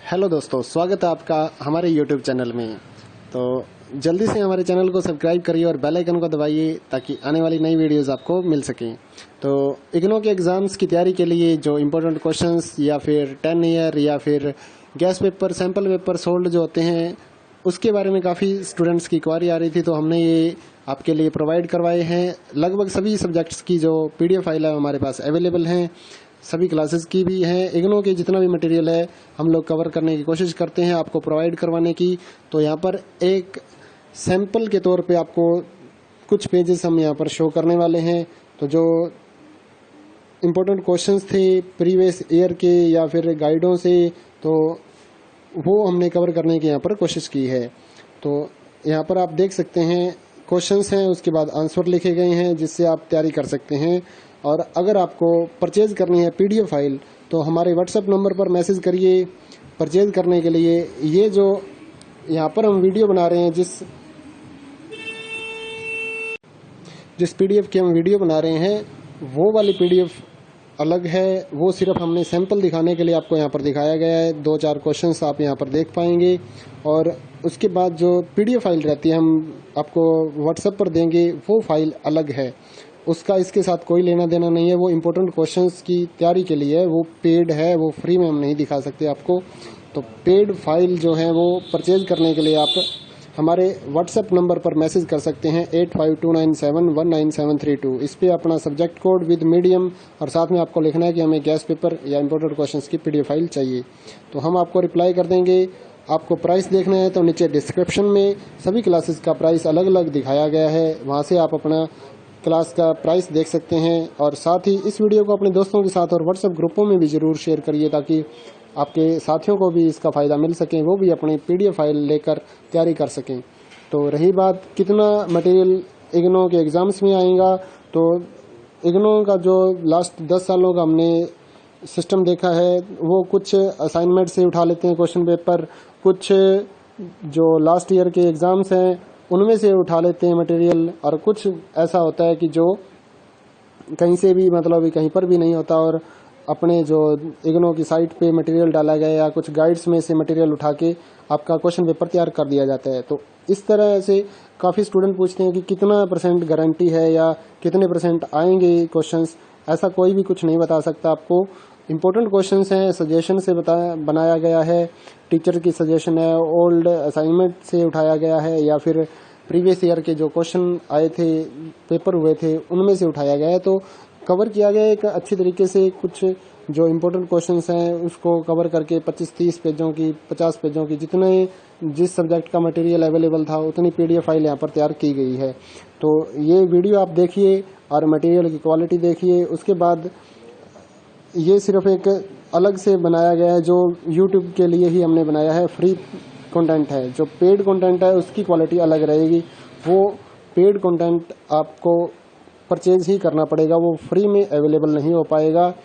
Hello दोस्तों, स्वागत है आपका हमारे यूट्यूब चैनल में। तो जल्दी से हमारे चैनल को सब्सक्राइब करिए और बेल आइकन को दबाइए ताकि आने वाली नई वीडियोस आपको मिल सकें। तो इग्नू के एग्ज़ाम्स की तैयारी के लिए जो इम्पोर्टेंट क्वेश्चंस या फिर 10 ईयर या फिर gas paper, sample paper sold जो होते हैं, उसके बारे में काफ़ी स्टूडेंट्स की क्वारी आ रही थी, तो हमने ये आपके लिए प्रोवाइड करवाए हैं। लगभग सभी सब्जेक्ट्स की जो PDF फाइल है हमारे पास अवेलेबल हैं, सभी क्लासेस की भी हैं। इग्नू के जितना भी मटेरियल है हम लोग कवर करने की कोशिश करते हैं आपको प्रोवाइड करवाने की। तो यहाँ पर एक सैंपल के तौर पे आपको कुछ पेजेस हम यहाँ पर शो करने वाले हैं। तो जो इम्पोर्टेंट क्वेश्चंस थे प्रीवियस ईयर के या फिर गाइडों से, तो वो हमने कवर करने की यहाँ पर कोशिश की है। तो यहाँ पर आप देख सकते हैं क्वेश्चंस हैं, उसके बाद आंसर लिखे गए हैं जिससे आप तैयारी कर सकते हैं। और अगर आपको परचेज करनी है PDF फाइल तो हमारे WhatsApp नंबर पर मैसेज करिए परचेज करने के लिए। ये जो यहाँ पर हम वीडियो बना रहे हैं, जिस PDF की हम वीडियो बना रहे हैं, वो वाली PDF अलग है। वो सिर्फ हमने सैंपल दिखाने के लिए आपको यहाँ पर दिखाया गया है। 2-4 क्वेश्चंस आप यहाँ पर देख पाएंगे। और उसके बाद जो PDF फाइल रहती है हम आपको WhatsApp पर देंगे, वो फाइल अलग है। उसका इसके साथ कोई लेना देना नहीं है। वो इम्पोर्टेंट क्वेश्चंस की तैयारी के लिए है, वो पेड है, वो फ्री में हम नहीं दिखा सकते आपको। तो पेड फाइल जो है वो परचेज करने के लिए आप हमारे WhatsApp नंबर पर मैसेज कर सकते हैं 8529719732। इस पे अपना सब्जेक्ट कोड विद मीडियम और साथ में आपको लिखना है कि हमें गैस पेपर या इम्पोर्टेंट क्वेश्चंस की PDF फाइल चाहिए। तो हम आपको रिप्लाई कर देंगे। आपको प्राइस देखना है तो नीचे डिस्क्रिप्शन में सभी क्लासेस का प्राइस अलग अलग दिखाया गया है, वहाँ से आप अपना क्लास का प्राइस देख सकते हैं। और साथ ही इस वीडियो को अपने दोस्तों के साथ और WhatsApp ग्रुपों में भी ज़रूर शेयर करिए ताकि आपके साथियों को भी इसका फ़ायदा मिल सके, वो भी अपनी PDF फाइल लेकर तैयारी कर सकें। तो रही बात कितना मटेरियल इग्नू के एग्ज़ाम्स में आएगा, तो इग्नू का जो लास्ट 10 सालों का हमने सिस्टम देखा है, वो कुछ असाइनमेंट से उठा लेते हैं क्वेश्चन पेपर, कुछ जो लास्ट ईयर के एग्ज़ाम्स हैं उनमें से उठा लेते हैं मटेरियल, और कुछ ऐसा होता है कि जो कहीं से भी मतलब कहीं पर भी नहीं होता और अपने जो इग्नू की साइट पे मटेरियल डाला गया या कुछ गाइड्स में से मटेरियल उठा के आपका क्वेश्चन पेपर तैयार कर दिया जाता है। तो इस तरह से काफ़ी स्टूडेंट पूछते हैं कि कितना % गारंटी है या कितने % आएंगे क्वेश्चंस। ऐसा कोई भी कुछ नहीं बता सकता आपको। इम्पोर्टेंट क्वेश्चंस हैं, सजेशन से बनाया गया है, टीचर की सजेशन है, ओल्ड असाइनमेंट से उठाया गया है या फिर प्रीवियस ईयर के जो क्वेश्चन आए थे, पेपर हुए थे, उनमें से उठाया गया है। तो कवर किया गया है एक अच्छी तरीके से। कुछ जो इम्पोर्टेंट क्वेश्चंस हैं उसको कवर करके 25-30 पेजों की, 50 पेजों की, जिस सब्जेक्ट का मटेरियल अवेलेबल था उतनी PDF फाइल यहाँ पर तैयार की गई है। तो ये वीडियो आप देखिए और मटेरियल की क्वालिटी देखिए। उसके बाद ये सिर्फ एक अलग से बनाया गया है जो YouTube के लिए ही हमने बनाया है, फ्री कंटेंट है। जो पेड कंटेंट है उसकी क्वालिटी अलग रहेगी। वो पेड कंटेंट आपको परचेज ही करना पड़ेगा, वो फ्री में अवेलेबल नहीं हो पाएगा।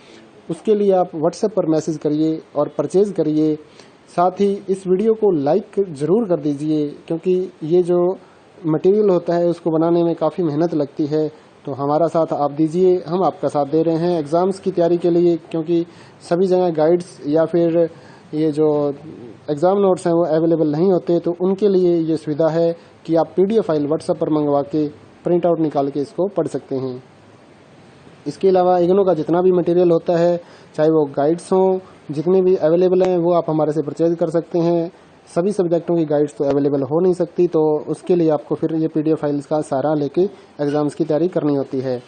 उसके लिए आप WhatsApp पर मैसेज करिए और परचेज करिए। साथ ही इस वीडियो को लाइक ज़रूर कर दीजिए, क्योंकि ये जो मटेरियल होता है उसको बनाने में काफ़ी मेहनत लगती है। तो हमारा साथ आप दीजिए, हम आपका साथ दे रहे हैं एग्ज़ाम्स की तैयारी के लिए, क्योंकि सभी जगह गाइड्स या फिर ये जो एग्ज़ाम नोट्स हैं वो अवेलेबल नहीं होते। तो उनके लिए ये सुविधा है कि आप PDF फाइल WhatsApp पर मंगवा के प्रिंट आउट निकाल के इसको पढ़ सकते हैं। इसके अलावा इग्नू का जितना भी मटेरियल होता है, चाहे वो गाइड्स हों, जितने भी अवेलेबल हैं वो आप हमारे से परचेज कर सकते हैं। सभी सब्जेक्टों की गाइड्स तो अवेलेबल हो नहीं सकती, तो उसके लिए आपको फिर ये PDF फाइल्स का सहारा लेके एग्ज़ाम्स की तैयारी करनी होती है।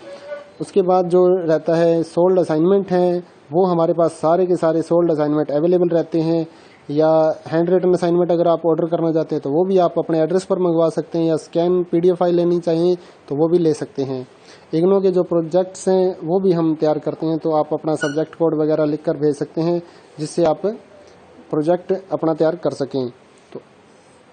उसके बाद जो रहता है सोल्ड असाइनमेंट हैं, वो हमारे पास सारे के सारे सोल्ड असाइनमेंट अवेलेबल रहते हैं। या हैंड रिटन असाइनमेंट अगर आप ऑर्डर करना चाहते हैं तो वो भी आप अपने एड्रेस पर मंगवा सकते हैं, या स्कैन PDF फाइल लेनी चाहिए तो वो भी ले सकते हैं। इग्नू के जो प्रोजेक्ट्स हैं वो भी हम तैयार करते हैं, तो आप अपना सब्जेक्ट कोड वगैरह लिख कर भेज सकते हैं जिससे आप प्रोजेक्ट अपना तैयार कर सकें। तो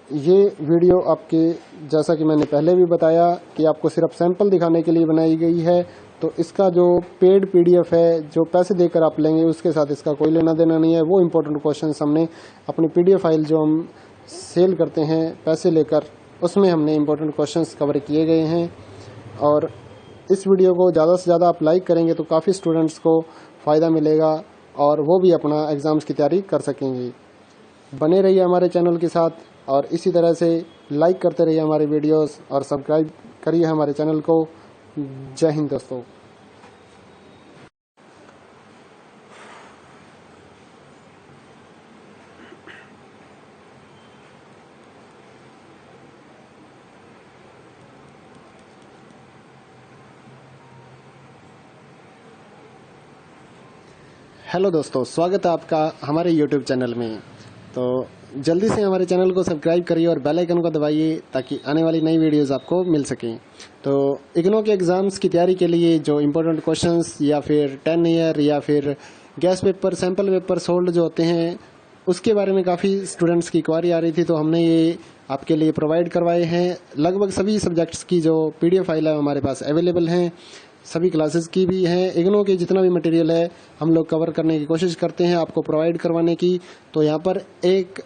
ये वीडियो आपके, जैसा कि मैंने पहले भी बताया कि आपको सिर्फ सैंपल दिखाने के लिए बनाई गई है। तो इसका जो पेड PDF है, जो पैसे देकर आप लेंगे, उसके साथ इसका कोई लेना देना नहीं है। वो इम्पोर्टेंट क्वेश्चंस हमने अपनी PDF फाइल जो हम सेल करते हैं पैसे लेकर, उसमें हमने इम्पोर्टेंट क्वेश्चंस कवर किए गए हैं। और इस वीडियो को ज़्यादा से ज़्यादा आप लाइक करेंगे तो काफ़ी स्टूडेंट्स को फ़ायदा मिलेगा और वो भी अपना एग्ज़ाम्स की तैयारी कर सकेंगे। बने रहिए हमारे चैनल के साथ और इसी तरह से लाइक करते रहिए हमारे वीडियोस और सब्सक्राइब करिए हमारे चैनल को। जय हिंद दोस्तों। हेलो दोस्तों, स्वागत है आपका हमारे YouTube चैनल में। तो जल्दी से हमारे चैनल को सब्सक्राइब करिए और बेल आइकन को दबाइए ताकि आने वाली नई वीडियोस आपको मिल सकें। तो इग्नू के एग्ज़ाम्स की तैयारी के लिए जो इम्पोर्टेंट क्वेश्चंस या फिर 10 ईयर या फिर gas paper, sample paper sold जो होते हैं, उसके बारे में काफ़ी स्टूडेंट्स की क्वारी आ रही थी, तो हमने ये आपके लिए प्रोवाइड करवाए हैं। लगभग सभी सब्जेक्ट्स की जो PDF फाइल है हमारे पास अवेलेबल हैं, सभी क्लासेस की भी हैं। इग्नू के जितना भी मटेरियल है हम लोग कवर करने की कोशिश करते हैं आपको प्रोवाइड करवाने की। तो यहाँ पर एक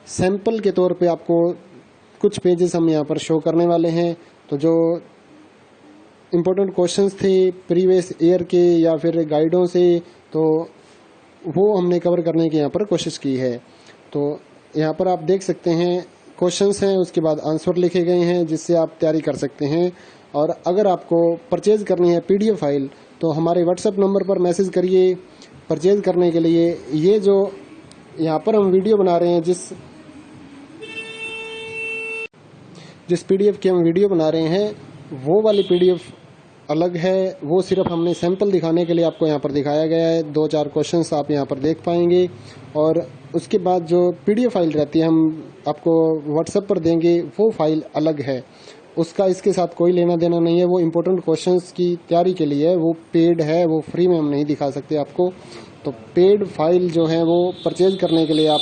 सैंपल के तौर पे आपको कुछ पेजेस हम यहाँ पर शो करने वाले हैं। तो जो इम्पोर्टेंट क्वेश्चंस थे प्रीवियस ईयर के या फिर गाइडों से, तो वो हमने कवर करने की यहाँ पर कोशिश की है। तो यहाँ पर आप देख सकते हैं क्वेश्चंस हैं, उसके बाद आंसर लिखे गए हैं जिससे आप तैयारी कर सकते हैं। और अगर आपको परचेज़ करनी है PDF फाइल तो हमारे WhatsApp नंबर पर मैसेज करिए परचेज़ करने के लिए। ये जो यहाँ पर हम वीडियो बना रहे हैं, जिस PDF की हम वीडियो बना रहे हैं वो वाली PDF अलग है। वो सिर्फ हमने सैंपल दिखाने के लिए आपको यहाँ पर दिखाया गया है। 2-4 क्वेश्चंस आप यहाँ पर देख पाएंगे और उसके बाद जो PDF फाइल रहती है हम आपको WhatsApp पर देंगे, वो फाइल अलग है। उसका इसके साथ कोई लेना देना नहीं है। वो इम्पोर्टेंट क्वेश्चंस की तैयारी के लिए है, वो पेड है, वो फ्री में हम नहीं दिखा सकते आपको। तो पेड फाइल जो है वो परचेज करने के लिए आप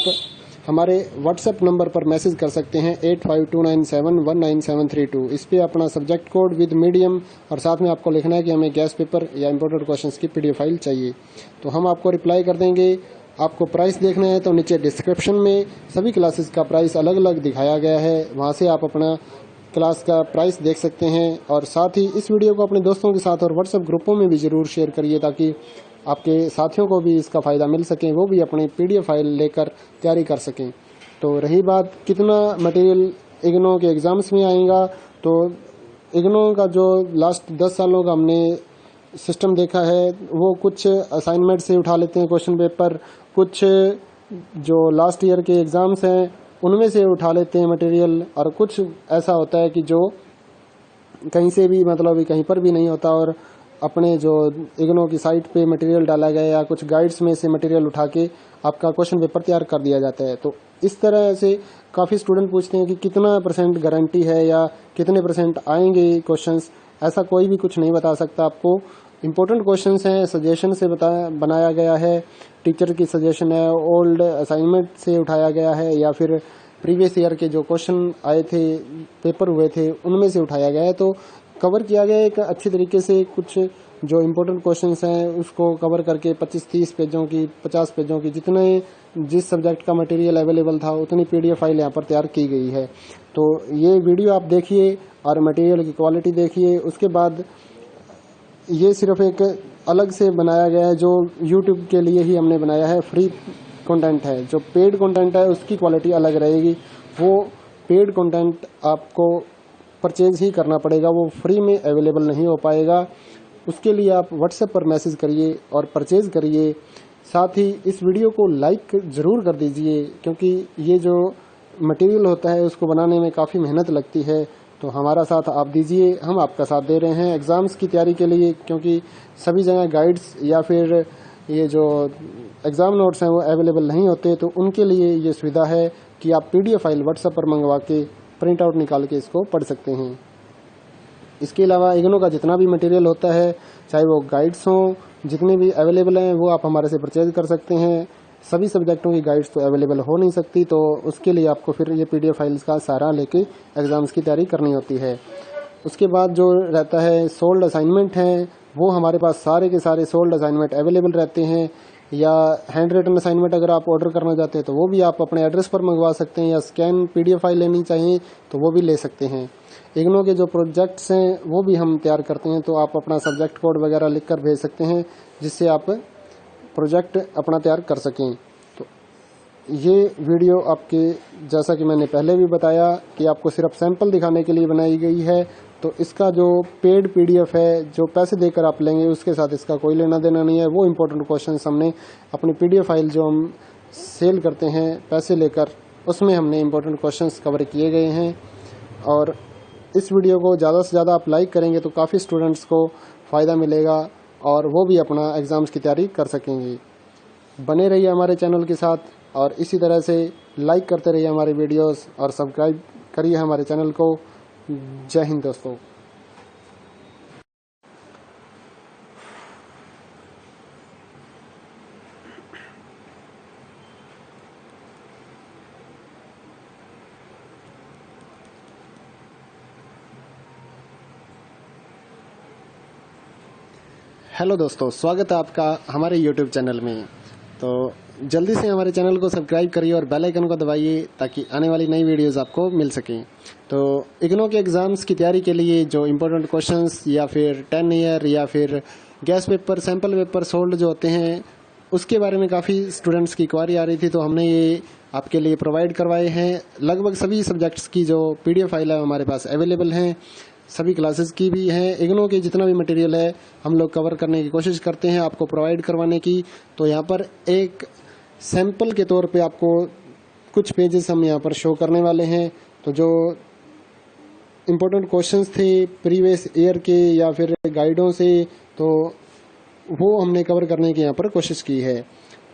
हमारे WhatsApp नंबर पर मैसेज कर सकते हैं 8529719732। इस पर अपना सब्जेक्ट कोड विद मीडियम और साथ में आपको लिखना है कि हमें गैस पेपर या इम्पोर्टेंट क्वेश्चंस की PDF फाइल चाहिए। तो हम आपको रिप्लाई कर देंगे। आपको प्राइस देखना है तो नीचे डिस्क्रिप्शन में सभी क्लासेस का प्राइस अलग अलग दिखाया गया है, वहाँ से आप अपना क्लास का प्राइस देख सकते हैं। और साथ ही इस वीडियो को अपने दोस्तों के साथ और WhatsApp ग्रुपों में भी ज़रूर शेयर करिए ताकि आपके साथियों को भी इसका फ़ायदा मिल सके, वो भी अपनी PDF फाइल लेकर तैयारी कर सकें। तो रही बात कितना मटेरियल इग्नू के एग्ज़ाम्स में आएगा, तो इग्नू का जो लास्ट 10 सालों का हमने सिस्टम देखा है, वो कुछ असाइनमेंट से उठा लेते हैं क्वेश्चन पेपर, कुछ जो लास्ट ईयर के एग्ज़ाम्स हैं उनमें से उठा लेते हैं मटेरियल, और कुछ ऐसा होता है कि जो कहीं से भी मतलब कहीं पर भी नहीं होता और अपने जो इग्नू की साइट पे मटेरियल डाला गया या कुछ गाइड्स में से मटेरियल उठा के आपका क्वेश्चन पेपर तैयार कर दिया जाता है। तो इस तरह से काफ़ी स्टूडेंट पूछते हैं कि कितना % गारंटी है या कितने % आएंगे क्वेश्चंस। ऐसा कोई भी कुछ नहीं बता सकता आपको। इम्पोर्टेंट क्वेश्चंस हैं, सजेशन से बनाया गया है, टीचर की सजेशन है, ओल्ड असाइनमेंट से उठाया गया है या फिर प्रीवियस ईयर के जो क्वेश्चन आए थे, पेपर हुए थे, उनमें से उठाया गया है। तो कवर किया गया एक अच्छी तरीके से। कुछ जो इम्पोर्टेंट क्वेश्चंस हैं उसको कवर करके 25-30 पेजों की, 50 पेजों की, जितने जिस सब्जेक्ट का मटेरियल अवेलेबल था उतनी PDF फाइल यहाँ पर तैयार की गई है। तो ये वीडियो आप देखिए और मटेरियल की क्वालिटी देखिए। उसके बाद ये सिर्फ एक अलग से बनाया गया है जो YouTube के लिए ही हमने बनाया है, फ्री कंटेंट है। जो पेड कंटेंट है उसकी क्वालिटी अलग रहेगी। वो पेड कंटेंट आपको परचेज ही करना पड़ेगा, वो फ्री में अवेलेबल नहीं हो पाएगा। उसके लिए आप WhatsApp पर मैसेज करिए और परचेज करिए। साथ ही इस वीडियो को लाइक ज़रूर कर दीजिए क्योंकि ये जो मटेरियल होता है उसको बनाने में काफ़ी मेहनत लगती है। तो हमारा साथ आप दीजिए, हम आपका साथ दे रहे हैं एग्ज़ाम्स की तैयारी के लिए, क्योंकि सभी जगह गाइड्स या फिर ये जो एग्ज़ाम नोट्स हैं वो अवेलेबल नहीं होते। तो उनके लिए ये सुविधा है कि आप PDF फाइल WhatsApp पर मंगवा के प्रिंट आउट निकाल के इसको पढ़ सकते हैं। इसके अलावा इग्नू का जितना भी मटेरियल होता है, चाहे वो गाइड्स हों, जितने भी अवेलेबल हैं वो आप हमारे से परचेज कर सकते हैं। सभी सब्जेक्टों की गाइड्स तो अवेलेबल हो नहीं सकती, तो उसके लिए आपको फिर ये PDF फाइल्स का सहारा लेके एग्ज़ाम्स की तैयारी करनी होती है। उसके बाद जो रहता है सोल्ड असाइनमेंट हैं, वो हमारे पास सारे के सारे सोल्ड असाइनमेंट अवेलेबल रहते हैं। या हैंड रिटन असाइनमेंट अगर आप ऑर्डर करना चाहते हैं तो वो भी आप अपने एड्रेस पर मंगवा सकते हैं, या स्कैन PDF फाइल लेनी चाहिए तो वो भी ले सकते हैं। इग्नू के जो प्रोजेक्ट्स हैं वो भी हम तैयार करते हैं, तो आप अपना सब्जेक्ट कोड वगैरह लिख कर भेज सकते हैं जिससे आप प्रोजेक्ट अपना तैयार कर सकें। तो ये वीडियो आपके, जैसा कि मैंने पहले भी बताया कि आपको सिर्फ सैंपल दिखाने के लिए बनाई गई है। तो इसका जो पेड पीडीएफ है, जो पैसे देकर आप लेंगे, उसके साथ इसका कोई लेना देना नहीं है। वो इम्पोर्टेंट क्वेश्चंस हमने अपनी पीडीएफ फाइल जो हम सेल करते हैं पैसे लेकर, उसमें हमने इम्पोर्टेंट क्वेश्चंस कवर किए गए हैं। और इस वीडियो को ज़्यादा से ज़्यादा आप लाइक करेंगे तो काफ़ी स्टूडेंट्स को फ़ायदा मिलेगा और वो भी अपना एग्ज़ाम्स की तैयारी कर सकेंगे। बने रहिए हमारे चैनल के साथ और इसी तरह से लाइक करते रहिए हमारे वीडियोस और सब्सक्राइब करिए हमारे चैनल को। जय हिंद दोस्तों। हेलो दोस्तों, स्वागत है आपका हमारे यूट्यूब चैनल में। तो जल्दी से हमारे चैनल को सब्सक्राइब करिए और बेल आइकन को दबाइए ताकि आने वाली नई वीडियोस आपको मिल सकें। तो इग्नो के एग्ज़ाम्स की तैयारी के लिए जो इम्पोर्टेंट क्वेश्चंस या फिर 10 ईयर या फिर gas paper, sample paper sold जो होते हैं, उसके बारे में काफ़ी स्टूडेंट्स की क्वारी आ रही थी, तो हमने ये आपके लिए प्रोवाइड करवाए हैं। लगभग सभी सब्जेक्ट्स की जो PDF फाइल है हमारे पास अवेलेबल हैं, सभी क्लासेस की भी हैं। इग्नो के जितना भी मटेरियल है हम लोग कवर करने की कोशिश करते हैं आपको प्रोवाइड करवाने की। तो यहाँ पर एक सैंपल के तौर पे आपको कुछ पेजेस हम यहाँ पर शो करने वाले हैं। तो जो इम्पोर्टेंट क्वेश्चंस थे प्रीवियस ईयर के या फिर गाइडों से, तो वो हमने कवर करने की यहाँ पर कोशिश की है।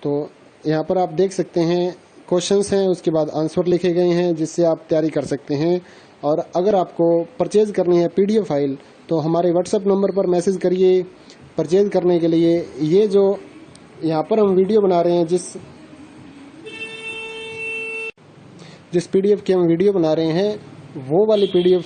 तो यहाँ पर आप देख सकते हैं क्वेश्चंस हैं, उसके बाद आंसर लिखे गए हैं जिससे आप तैयारी कर सकते हैं। और अगर आपको परचेज करनी है PDF फाइल तो हमारे व्हाट्सएप नंबर पर मैसेज करिए परचेज करने के लिए। ये जो यहाँ पर हम वीडियो बना रहे हैं, जिस PDF की हम वीडियो बना रहे हैं, वो वाली PDF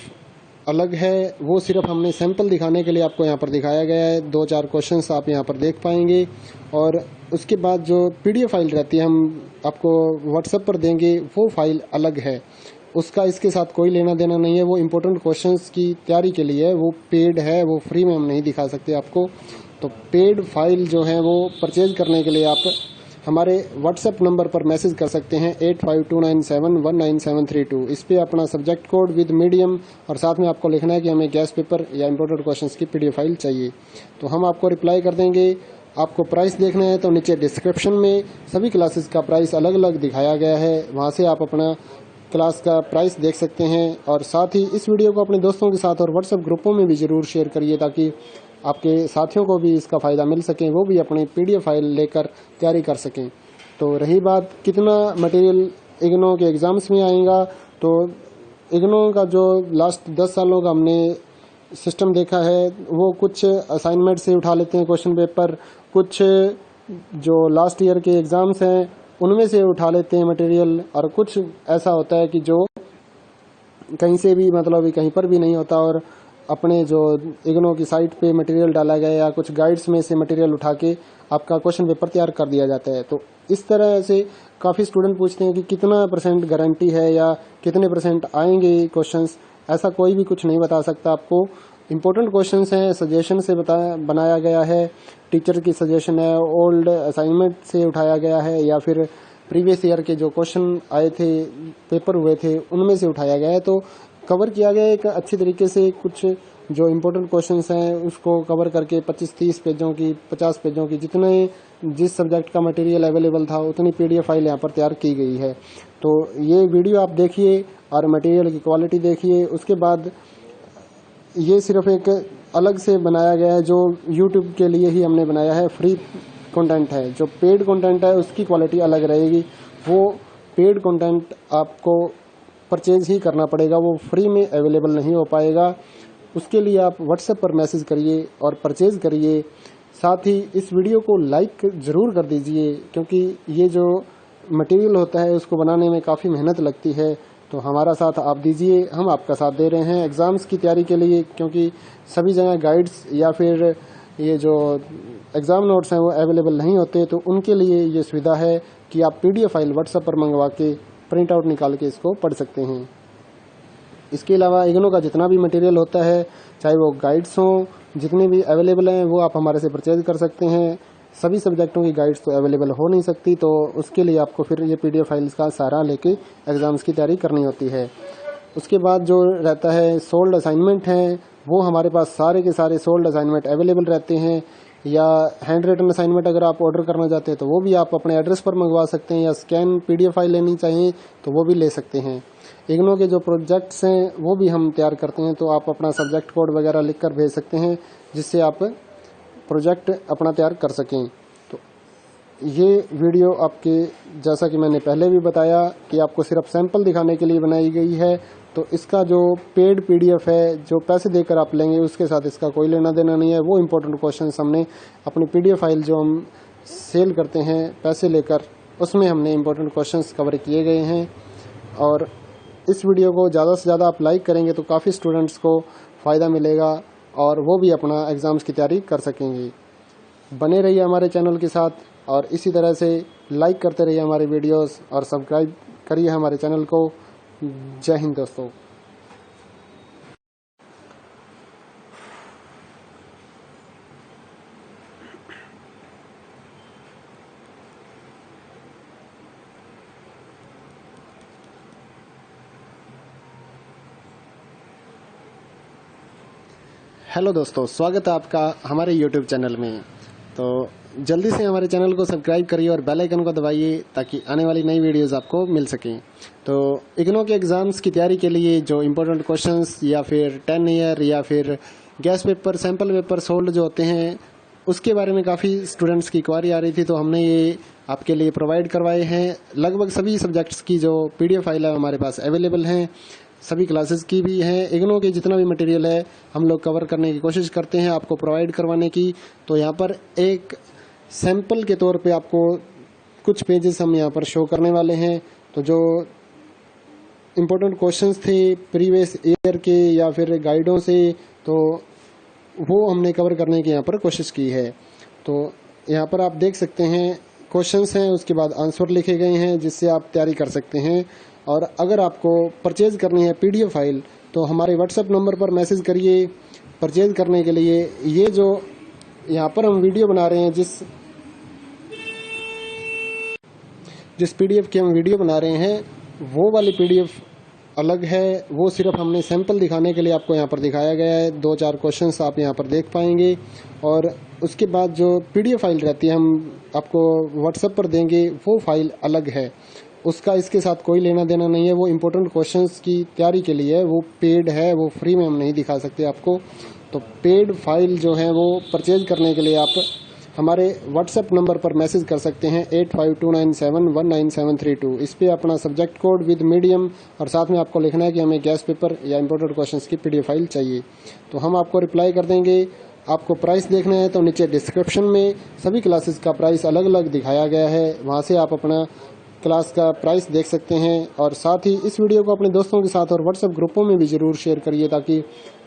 अलग है। वो सिर्फ हमने सैंपल दिखाने के लिए आपको यहाँ पर दिखाया गया है। 2-4 क्वेश्चंस आप यहाँ पर देख पाएंगे और उसके बाद जो PDF फाइल रहती है हम आपको व्हाट्सएप पर देंगे, वो फाइल अलग है। उसका इसके साथ कोई लेना देना नहीं है। वो इम्पोर्टेंट क्वेश्चंस की तैयारी के लिए है, वो पेड है, वो फ्री में हम नहीं दिखा सकते आपको। तो पेड फाइल जो है वो परचेज करने के लिए आप हमारे व्हाट्सएप नंबर पर मैसेज कर सकते हैं 8529719732। इस पे अपना सब्जेक्ट कोड विद मीडियम और साथ में आपको लिखना है कि हमें गैस पेपर या इम्पोर्टेंट क्वेश्चंस की PDF फाइल चाहिए। तो हम आपको रिप्लाई कर देंगे। आपको प्राइस देखना है तो नीचे डिस्क्रिप्शन में सभी क्लासेस का प्राइस अलग अलग दिखाया गया है, वहाँ से आप अपना क्लास का प्राइस देख सकते हैं। और साथ ही इस वीडियो को अपने दोस्तों के साथ और व्हाट्सएप ग्रुपों में भी ज़रूर शेयर करिए ताकि आपके साथियों को भी इसका फ़ायदा मिल सके, वो भी अपनी PDF फाइल लेकर तैयारी कर सकें। तो रही बात कितना मटेरियल इग्नो के एग्ज़ाम्स में आएगा, तो इग्नो का जो लास्ट 10 सालों का हमने सिस्टम देखा है, वो कुछ असाइनमेंट से उठा लेते हैं क्वेश्चन पेपर, कुछ जो लास्ट ईयर के एग्ज़ाम्स हैं उनमें से उठा लेते हैं मटेरियल, और कुछ ऐसा होता है कि जो कहीं से भी, मतलब कहीं पर भी नहीं होता और अपने जो इग्नो की साइट पे मटेरियल डाला गया या कुछ गाइड्स में से मटेरियल उठा के आपका क्वेश्चन पेपर तैयार कर दिया जाता है। तो इस तरह से काफ़ी स्टूडेंट पूछते हैं कि कितना % गारंटी है या कितने % आएंगे क्वेश्चंस। ऐसा कोई भी कुछ नहीं बता सकता आपको। इम्पोर्टेंट क्वेश्चंस हैं, सजेशन से बनाया गया है, टीचर की सजेशन है, ओल्ड असाइनमेंट से उठाया गया है या फिर प्रीवियस ईयर के जो क्वेश्चन आए थे, पेपर हुए थे, उनमें से उठाया गया है। तो कवर किया गया एक अच्छी तरीके से। कुछ जो इम्पोर्टेंट क्वेश्चंस हैं उसको कवर करके 25-30 पेजों की, 50 पेजों की, जिस सब्जेक्ट का मटेरियल अवेलेबल था उतनी PDF फाइल यहाँ पर तैयार की गई है। तो ये वीडियो आप देखिए और मटेरियल की क्वालिटी देखिए। उसके बाद ये सिर्फ एक अलग से बनाया गया है, जो YouTube के लिए ही हमने बनाया है, फ्री कंटेंट है। जो पेड कंटेंट है उसकी क्वालिटी अलग रहेगी। वो पेड कंटेंट आपको परचेज ही करना पड़ेगा, वो फ्री में अवेलेबल नहीं हो पाएगा। उसके लिए आप व्हाट्सएप पर मैसेज करिए और परचेज करिए। साथ ही इस वीडियो को लाइक ज़रूर कर दीजिए, क्योंकि ये जो मटेरियल होता है उसको बनाने में काफ़ी मेहनत लगती है। तो हमारा साथ आप दीजिए, हम आपका साथ दे रहे हैं एग्ज़ाम्स की तैयारी के लिए, क्योंकि सभी जगह गाइड्स या फिर ये जो एग्ज़ाम नोट्स हैं वो अवेलेबल नहीं होते। तो उनके लिए ये सुविधा है कि आप PDF फाइल व्हाट्सएप पर मंगवा के प्रिंट आउट निकाल के इसको पढ़ सकते हैं। इसके अलावा इग्नो का जितना भी मटेरियल होता है, चाहे वो गाइड्स हों, जितने भी अवेलेबल हैं, वो आप हमारे से परचेज कर सकते हैं। सभी सब्जेक्टों की गाइड्स तो अवेलेबल हो नहीं सकती, तो उसके लिए आपको फिर ये PDF फाइल्स का सहारा लेके एग्ज़ाम्स की तैयारी करनी होती है। उसके बाद जो रहता है सोल्ड असाइनमेंट हैं, वो हमारे पास सारे के सारे सोल्ड असाइनमेंट अवेलेबल रहते हैं, या हैंड रिटन असाइनमेंट अगर आप ऑर्डर करना चाहते हैं तो वो भी आप अपने एड्रेस पर मंगवा सकते हैं, या स्कैन PDF फाइल लेनी चाहिए तो वो भी ले सकते हैं। इग्नो के जो प्रोजेक्ट्स हैं वो भी हम तैयार करते हैं, तो आप अपना सब्जेक्ट कोड वगैरह लिख कर भेज सकते हैं जिससे आप प्रोजेक्ट अपना तैयार कर सकें। तो ये वीडियो आपके, जैसा कि मैंने पहले भी बताया कि आपको सिर्फ सैंपल दिखाने के लिए बनाई गई है, तो इसका जो पेड PDF है जो पैसे देकर आप लेंगे उसके साथ इसका कोई लेना देना नहीं है। वो इम्पोर्टेंट क्वेश्चंस हमने अपनी PDF फाइल जो हम सेल करते हैं पैसे लेकर, उसमें हमने इम्पोर्टेंट क्वेश्चंस कवर किए गए हैं। और इस वीडियो को ज़्यादा से ज़्यादा आप लाइक करेंगे तो काफ़ी स्टूडेंट्स को फ़ायदा मिलेगा और वो भी अपना एग्ज़ाम्स की तैयारी कर सकेंगे। बने रहिए हमारे चैनल के साथ और इसी तरह से लाइक करते रहिए हमारे वीडियोस और सब्सक्राइब करिए हमारे चैनल को। जय हिंद दोस्तों। हेलो दोस्तों, स्वागत है आपका हमारे YouTube चैनल में। तो जल्दी से हमारे चैनल को सब्सक्राइब करिए और बेल आइकन को दबाइए ताकि आने वाली नई वीडियोस आपको मिल सकें। तो इग्नो के एग्ज़ाम्स की तैयारी के लिए जो इम्पोर्टेंट क्वेश्चंस या फिर 10 ईयर या फिर gas paper, sample paper sold जो होते हैं, उसके बारे में काफ़ी स्टूडेंट्स की क्वारी आ रही थी, तो हमने ये आपके लिए प्रोवाइड करवाए हैं। लगभग सभी सब्जेक्ट्स की जो PDF फाइल है हमारे पास अवेलेबल हैं, सभी क्लासेस की भी हैं। इग्नो के जितना भी मटेरियल है हम लोग कवर करने की कोशिश करते हैं आपको प्रोवाइड करवाने की। तो यहाँ पर एक सैंपल के तौर पे आपको कुछ पेजेस हम यहाँ पर शो करने वाले हैं। तो जो इम्पोर्टेंट क्वेश्चंस थे प्रीवियस ईयर के या फिर गाइडों से, तो वो हमने कवर करने की यहाँ पर कोशिश की है। तो यहाँ पर आप देख सकते हैं क्वेश्चंस हैं, उसके बाद आंसर लिखे गए हैं जिससे आप तैयारी कर सकते हैं। और अगर आपको परचेज करनी है PDF फाइल तो हमारे WhatsApp नंबर पर मैसेज करिए परचेज करने के लिए। ये जो यहाँ पर हम वीडियो बना रहे हैं, जिस PDF की हम वीडियो बना रहे हैं वो वाली PDF अलग है, वो सिर्फ हमने सैंपल दिखाने के लिए आपको यहाँ पर दिखाया गया है। 2-4 क्वेश्चंस आप यहाँ पर देख पाएंगे और उसके बाद जो PDF फाइल रहती है हम आपको WhatsApp पर देंगे, वो फाइल अलग है, उसका इसके साथ कोई लेना देना नहीं है। वो इम्पोर्टेंट क्वेश्चंस की तैयारी के लिए है, वो पेड है, वो फ्री में हम नहीं दिखा सकते आपको। तो पेड फाइल जो है वो परचेज करने के लिए आप हमारे WhatsApp नंबर पर मैसेज कर सकते हैं 8529719732। इस पे अपना सब्जेक्ट कोड विद मीडियम और साथ में आपको लिखना है कि हमें गैस पेपर या इम्पोर्टेंट क्वेश्चंस की PDF फाइल चाहिए, तो हम आपको रिप्लाई कर देंगे। आपको प्राइस देखना है तो नीचे डिस्क्रिप्शन में सभी क्लासेस का प्राइस अलग अलग दिखाया गया है, वहाँ से आप अपना क्लास का प्राइस देख सकते हैं। और साथ ही इस वीडियो को अपने दोस्तों के साथ और WhatsApp ग्रुपों में भी ज़रूर शेयर करिए ताकि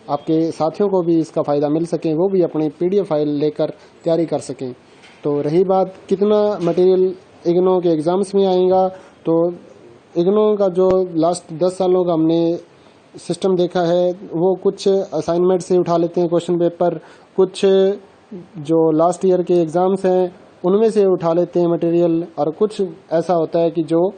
आपके साथियों को भी इसका फ़ायदा मिल सके, वो भी अपनी PDF फाइल लेकर तैयारी कर सकें। तो रही बात कितना मटेरियल इग्नो के एग्ज़ाम्स में आएगा, तो इग्नो का जो लास्ट 10 सालों का हमने सिस्टम देखा है, वो कुछ असाइनमेंट से उठा लेते हैं क्वेश्चन पेपर, कुछ जो लास्ट ईयर के एग्ज़ाम्स हैं उनमें से उठा लेते हैं मटेरियल, और कुछ ऐसा होता है कि जो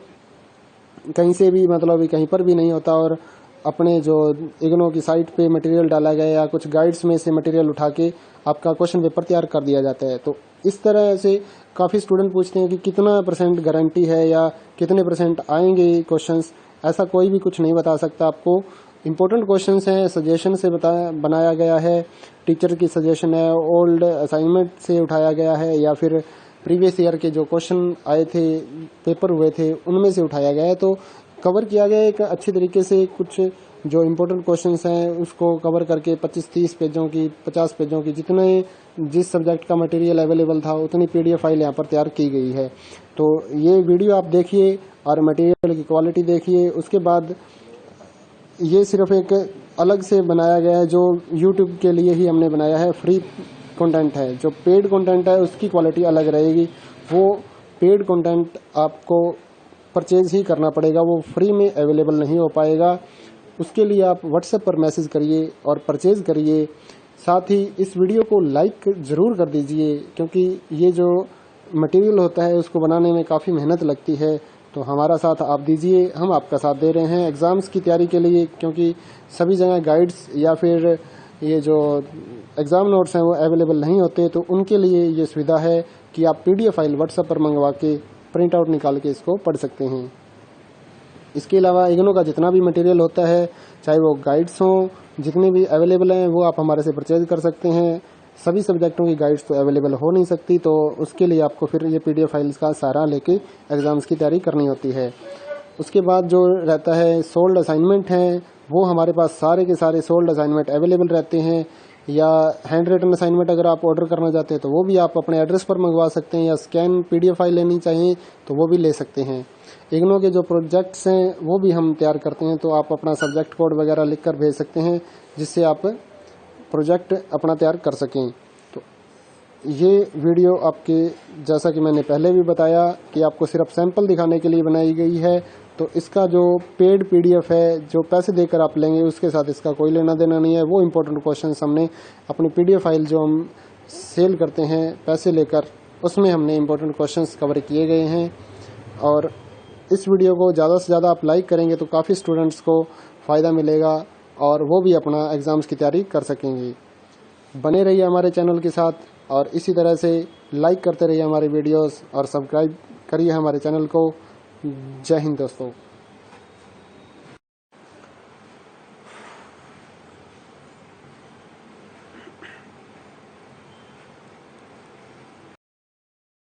कहीं से भी मतलब कहीं पर भी नहीं होता और अपने जो इग्नो की साइट पे मटेरियल डाला गया या कुछ गाइड्स में से मटेरियल उठा के आपका क्वेश्चन पेपर तैयार कर दिया जाता है। तो इस तरह से काफ़ी स्टूडेंट पूछते हैं कि कितना % गारंटी है या कितने % आएंगे क्वेश्चंस। ऐसा कोई भी कुछ नहीं बता सकता आपको। इम्पोर्टेंट क्वेश्चंस हैं, सजेशन से बनाया गया है, टीचर की सजेशन है, ओल्ड असाइनमेंट से उठाया गया है या फिर प्रीवियस ईयर के जो क्वेश्चन आए थे, पेपर हुए थे, उनमें से उठाया गया है। तो कवर किया गया एक अच्छी तरीके से। कुछ जो इम्पोर्टेंट क्वेश्चंस हैं उसको कवर करके 25-30 पेजों की, 50 पेजों की, जितने जिस सब्जेक्ट का मटेरियल अवेलेबल था उतनी PDF फाइल यहाँ पर तैयार की गई है। तो ये वीडियो आप देखिए और मटेरियल की क्वालिटी देखिए। उसके बाद ये सिर्फ एक अलग से बनाया गया है, जो YouTube के लिए ही हमने बनाया है, फ्री कंटेंट है। जो पेड कंटेंट है उसकी क्वालिटी अलग रहेगी, वो पेड कंटेंट आपको परचेज ही करना पड़ेगा, वो फ्री में अवेलेबल नहीं हो पाएगा। उसके लिए आप WhatsApp पर मैसेज करिए और परचेज करिए। साथ ही इस वीडियो को लाइक ज़रूर कर दीजिए, क्योंकि ये जो मटेरियल होता है उसको बनाने में काफ़ी मेहनत लगती है। तो हमारा साथ आप दीजिए, हम आपका साथ दे रहे हैं एग्ज़ाम्स की तैयारी के लिए, क्योंकि सभी जगह गाइड्स या फिर ये जो एग्ज़ाम नोट्स हैं वो अवेलेबल नहीं होते। तो उनके लिए ये सुविधा है कि आप PDF फाइल व्हाट्सएप पर मंगवा के प्रिंट आउट निकाल के इसको पढ़ सकते हैं। इसके अलावा इग्नू का जितना भी मटेरियल होता है, चाहे वो गाइड्स हों, जितने भी अवेलेबल हैं वो आप हमारे से परचेज कर सकते हैं। सभी सब्जेक्टों की गाइड्स तो अवेलेबल हो नहीं सकती, तो उसके लिए आपको फिर ये PDF फाइल्स का सहारा लेके एग्ज़ाम्स की तैयारी करनी होती है। उसके बाद जो रहता है सोल्ड असाइनमेंट हैं, वो हमारे पास सारे के सारे सोल्ड असाइनमेंट अवेलेबल रहते हैं। या हैंड रिटन असाइनमेंट अगर आप ऑर्डर करना चाहते हैं तो वो भी आप अपने एड्रेस पर मंगवा सकते हैं, या स्कैन PDF फाइल लेनी चाहिए तो वो भी ले सकते हैं। इग्नू के जो प्रोजेक्ट्स हैं वो भी हम तैयार करते हैं, तो आप अपना सब्जेक्ट कोड वगैरह लिख कर भेज सकते हैं, जिससे आप प्रोजेक्ट अपना तैयार कर सकें। तो ये वीडियो आपके, जैसा कि मैंने पहले भी बताया कि आपको सिर्फ सैंपल दिखाने के लिए बनाई गई है, तो इसका जो पेड PDF है, जो पैसे देकर आप लेंगे, उसके साथ इसका कोई लेना देना नहीं है। वो इम्पोर्टेंट क्वेश्चंस हमने अपनी PDF फाइल जो हम सेल करते हैं पैसे लेकर, उसमें हमने इम्पोर्टेंट क्वेश्चंस कवर किए गए हैं। और इस वीडियो को ज़्यादा से ज़्यादा आप लाइक करेंगे तो काफ़ी स्टूडेंट्स को फ़ायदा मिलेगा और वो भी अपना एग्ज़ाम्स की तैयारी कर सकेंगे। बने रहिए हमारे चैनल के साथ, और इसी तरह से लाइक करते रहिए हमारे वीडियोस, और सब्सक्राइब करिए हमारे चैनल को। जय हिंद दोस्तों।